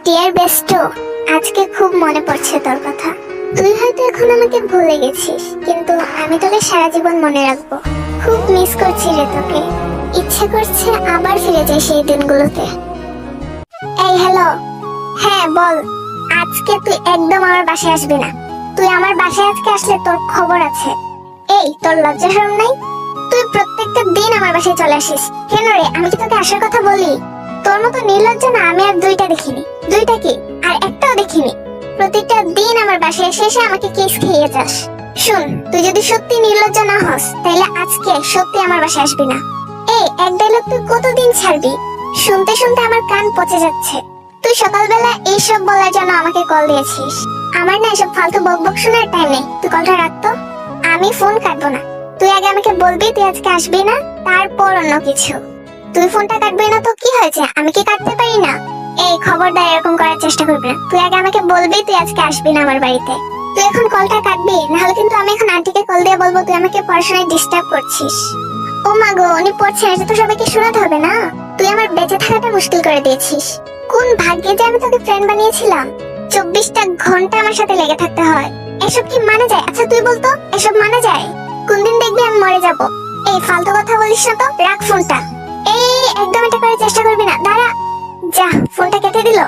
Deer Bairstow, আজকে খুব মনে পড়ছে তোর কথা। তুই হয়তো এখন আমাকে ভুলে গেছিস, কিন্তু আমি তোকে সারা জীবন মনে রাখবো। খুব মিস করছি রে তোকে, ইচ্ছে করছে আবার ফিরে যাই সেই দিনগুলোতে। এই হ্যালো, হ্যাঁ বল। আজকে তুই একদম আমার বাসায় আসবি না। তুই আমার বাসায় আজকে আসলে তোর খবর আছে। এই তোর লজ্জা শরম নাই? তুই প্রত্যেকটা দিন আমার বাসায় চলে আসিস কেন রে? আমি কি তোকে আসার কথা বলি? তোর মতো নির্লজ্জ না আমি আর দুইটা দেখিনি। দুইটা কি, আর একটাও দেখিনি। প্রত্যেকটা দিন আমার বাসায় এসে এসে আমাকে কিস খেয়ে যাস। শুন, তুই যদি সত্যি নির্লজ্জ না হস তাহলে আজকে সত্যি আমার বাসায় আসবি না। এই এক ডায়লগ তুই কতদিন ছাড়বি? শুনতে শুনতে আমার কান পচে যাচ্ছে। তুই সকালবেলা এইসব বলার জন্য আমাকে কল দিয়েছিস। আমার না এসব ফালতু বকবক শোনার টাইম নেই, তুই কলটা রাখতো। আমি ফোন কাটবো না। তুই আগে আমাকে বলবি তুই আজকে আসবি না, তারপর অন্য কিছু। তুই ফোনটা কাটবি না তো কি হয়েছে? আমি কি কাটতে পারি না? এই খবরদার এরকম করার চেষ্টা করবি না। তুই আগে আমাকে বলবি তুই আজকে আসবি না আমার বাড়িতে। তুই এখন কলটা কাটবি, নাহলে কিন্তু আমি এখন আন্টিকে কল দিয়ে বলবো তুই আমাকে পড়াশোনায় ডিস্টার্ব করছিস। ও মা গো, উনি পড়ছেন, এটা তো সবাইকে শোনাতে হবে না? তুই আমার বেঁচে থাকাটা মুশকিল করে দিয়েছিস। কোন ভাগ্যে যে আমি তোকে ফ্রেন্ড বানিয়েছিলাম। 24টা ঘন্টা আমার সাথে লেগে থাকতে হয়। এসব কি মানে যায়? আচ্ছা তুই বলতো, এসব মানে যায়? কোনদিন দেখবি আমি মরে যাব। এই ফালতু কথা বলিস না তো, রাখ ফোনটা। এই একদম এটা করার চেষ্টা করবি না, দাঁড়া। যা, ফোনটা কেটে দিল।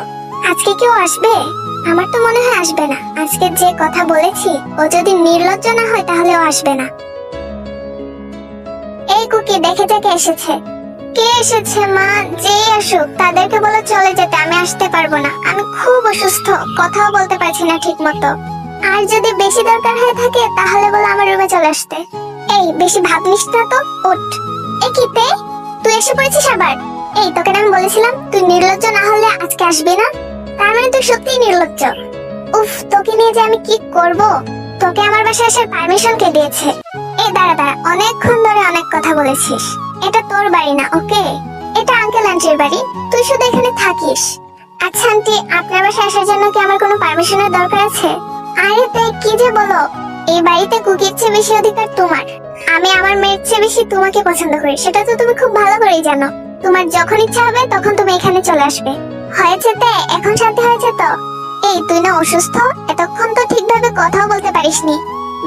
আজকে কেউ আসবে? আমার তো মনে হয় আসবে না। আজকে যে কথা বলেছি, ও যদি নির্লজ্জ না হয় তাহলে ও আসবে না। এই কুকি, দেখে দেখে এসেছে। কে এসেছে মা? যে আসুক, তাদেরকে বলে চলে যেতে, আমি আসতে পারবো না। আমি খুব অসুস্থ, কথাও বলতে পারছি না ঠিক মতো। আর যদি বেশি দরকার হয়ে থাকে তাহলে বলে আমার রুমে চলে আসতে। এই বেশি ভাবিস না তো, ওঠ। এ কি তে, তুই এসে পড়েছিস আবার? এই তোকে আমি বলেছিলাম তুই নির্লজ্জ না হলে আজকে আসবি না। তার মানে তুই সত্যিই নির্লজ্জ। উফ, তোকে নিয়ে যে আমি কি করব। তোকে আমার বাসায় আসার পারমিশন কে দিয়েছে? এই দাঁড়া দাঁড়া, অনেকক্ষণ ধরে অনেক কথা বলেছিস। এটা তোর বাড়ি না, ওকে? এটা আঙ্কেল আন্টির বাড়ি, তুই শুধু এখানে থাকিস। আচ্ছা আন্টি, আপনার বাসায় আসার জন্য কি আমার কোনো পারমিশনের দরকার আছে? আরে তে কি যে বলো, এই বাড়িতে কুকির চেয়ে বেশি অধিকার তোমার। আমি আমার মেয়ের চেয়ে বেশি তোমাকে পছন্দ করি, সেটা তো তুমি খুব ভালো করেই জানো। তোমার যখন ইচ্ছা হবে তখন তুমি এখানে চলে আসবে। হয়েছে তে, এখন শান্তি হয়েছে তো? এই তুই না অসুস্থ, এতক্ষণ তো ঠিকভাবে কথাও বলতে পারিসনি।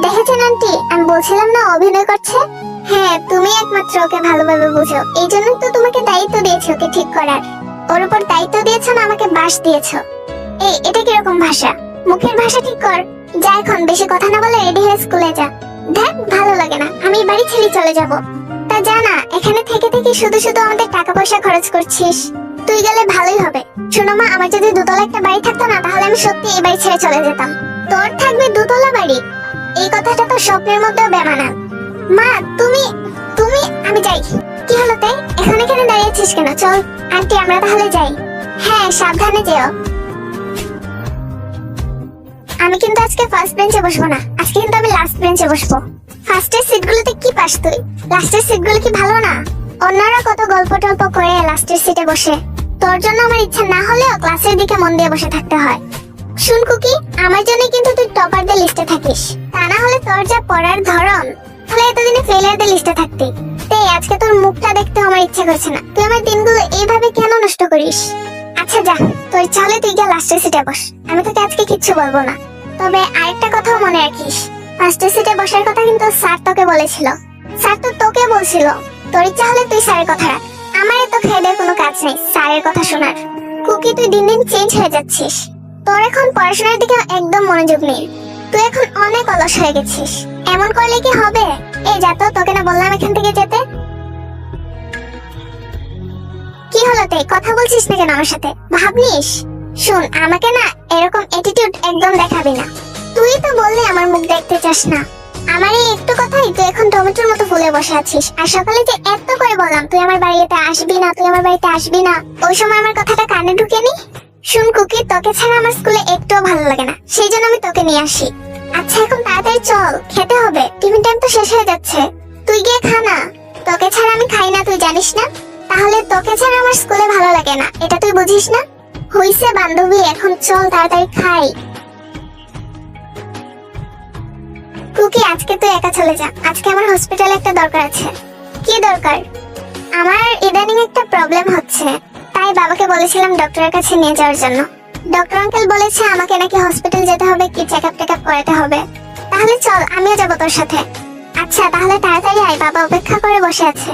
দেখেছেন আন্টি, আমি বলছিলাম না অভিনয় করছে। হ্যাঁ, তুমি একমাত্র ওকে ভালোভাবে বুঝো, এই জন্যই তো তোমাকে দায়িত্ব দিয়েছি ওকে ঠিক করার। ওর উপর দায়িত্ব দিয়েছো না আমাকে বাস দিয়েছো। এই এটা কিরকম ভাষা? মুখের ভাষা ঠিক কর। যা এখন, বেশি কথা না বলে রেডি হয়ে স্কুলে যা। দেখ, ভালো লাগে না, আমি বাড়ি ছেড়ে চলে যাব। তা জানা, এখানে থেকে থেকে শুধু শুধু আমাদের টাকা পয়সা খরচ করছিস। তুই গেলে ভালোই হবে। শোনো মা, আমার যদি দোতলা একটা বাড়ি থাকতো না তাহলে আমি সত্যি এই বাড়ি ছেড়ে চলে যেতাম। তোর থাকবে দুতলা বাড়ি? এই কথাটা তো স্বপ্নের মধ্যেও বেমানান। মা তুমি তুমি আমি যাই। কি হলো তাই, এখানে দাঁড়িয়েছিস কেন? চল আন্টি, আমরা তাহলে যাই। হ্যাঁ, সাবধানে যেও। আমি কিন্তু আজকে ফার্স্ট বেঞ্চে বসবো না, আজকে কিন্তু আমি লাস্ট বেঞ্চে বসবো। ফার্স্টের সিটগুলোতে কি পাস তুই? লাস্টের সিটগুলো কি ভালো না? অন্যরা কত গল্প টল্প করে লাস্টের সিটে বসে। তোর জন্য আমার ইচ্ছা না হলেও ক্লাসের দিকে মন দিয়ে বসে থাকতে হয়। শুন কুকি, আমার জন্য কিন্তু তুই টপারদের লিস্টে থাকিস। তা না হলে তোর যা পড়ার ধরন, তাহলে এতদিনে ফেলিয়ারদের লিস্টে থাকতি। তাই আজকে তোর মুখটা দেখতে আমার ইচ্ছা করছে না। তুই আমার দিনগুলো এইভাবে কেন নষ্ট করিস? আচ্ছা যা, তোর চলে তুই গিয়ে লাস্টের সিটে বস। আমি তোকে আজকে কিচ্ছু বলবো না। তবে আরেকটা কথাও মনে রাখিস, ফার্স্টের সিটে বসার কথা কিন্তু স্যার তোকে বলেছিল। স্যার তো তোকে বলছিল, তোর ইচ্ছা হলে তুই স্যারের কথা রাখ। আমার এত খেয়ে কোনো কাজ নেই স্যারের কথা শোনার। কুকি, তুই দিন দিন চেঞ্জ হয়ে যাচ্ছিস। তোর এখন পড়াশোনার দিকে একদম মনোযোগ নেই। তুই এখন অনেক অলস হয়ে গেছিস। এমন করলে কি হবে? এই যা তো, তোকে না বললাম এখান থেকে যেতে। কি হলো তে, কথা বলছিস না কেন আমার সাথে? ভাবনিস? শুন, আমাকে না এরকম অ্যাটিটিউড একদম দেখাবি না। তুই তো বললি আমার মুখ দেখতে চাস না। আমার এই একটু কথাই তুই এখন টমেটোর মতো ফুলে বসে আছিস। আর সকালে যে এত করে বললাম তুই আমার বাড়িতে আসবি না, তুই আমার বাড়িতে আসবি না, ওই সময় আমার কথাটা কানে ঢুকেনি? শুন কুকি, তোকে ছাড়া আমার স্কুলে একটুও ভালো লাগে না, সেই জন্য আমি তোকে নিয়ে আসি। আচ্ছা এখন তাড়াতাড়ি চল, খেতে হবে, টিফিন টাইম তো শেষ হয়ে যাচ্ছে। তুই গিয়ে খা না। তোকে ছাড়া আমি খাই না, তুই জানিস না? তাহলে তোকে ছাড়া আমার স্কুলে ভালো লাগে না, এটা তুই বুঝিস না? হইছে বান্ধবী, এখন চল তাড়াতাড়ি খাই। কুকি, আজকে তুই একা চলে যা, আজকে আমার হসপিটালে একটা দরকার আছে। কি দরকার? আমার ইদানিং একটা প্রবলেম হচ্ছে, তাই বাবাকে বলেছিলাম ডক্টরের কাছে নিয়ে যাওয়ার জন্য। ডক্টর আঙ্কেল বলেছে আমাকে নাকি হসপিটাল যেতে হবে, কি চেকআপ টেকআপ করাতে হবে। তাহলে চল, আমিও যাবো তোর সাথে। আচ্ছা তাহলে তাড়াতাড়ি আয়, বাবা অপেক্ষা করে বসে আছে।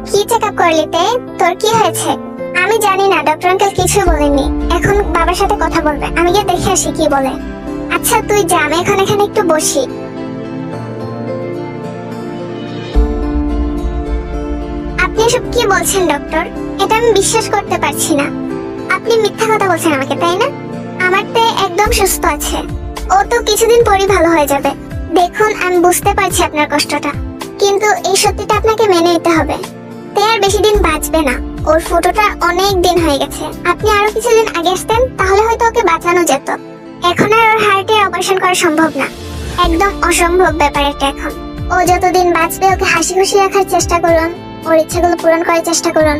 কি চেকআপ করলি তে? তোর কি হয়েছে? আমি জানি না, ডক্টর আঙ্কেল কিছু বলেনি। এখন বাবার সাথে কথা বলবে, আমি গিয়ে দেখে আসি কি বলে। আচ্ছা তুই যা, আমি এখন এখানে একটু বসি। আপনি এসব কি বলছেন ডক্টর? এটা আমি বিশ্বাস করতে পারছি না। আপনি মিথ্যা কথা বলছেন আমাকে, তাই না? আমার তে একদম সুস্থ আছে, ও তো কিছুদিন পরই ভালো হয়ে যাবে। দেখুন আমি বুঝতে পারছি আপনার কষ্টটা, কিন্তু এই সত্যিটা আপনাকে মেনে নিতে হবে। তে আর বেশি দিন বাঁচবে না, ওর ফটোটা অনেক দিন হয়ে গেছে। আপনি আরো কিছুদিন আগে আসতেন তাহলে হয়তো ওকে বাঁচানো যেত। এখন আর ওর হার্টের অপারেশন করা সম্ভব না, একদম অসম্ভব ব্যাপার এটা এখন। ও যতদিন বাঁচবে ওকে হাসি খুশি রাখার চেষ্টা করুন, ওর ইচ্ছাগুলো পূরণ করার চেষ্টা করুন।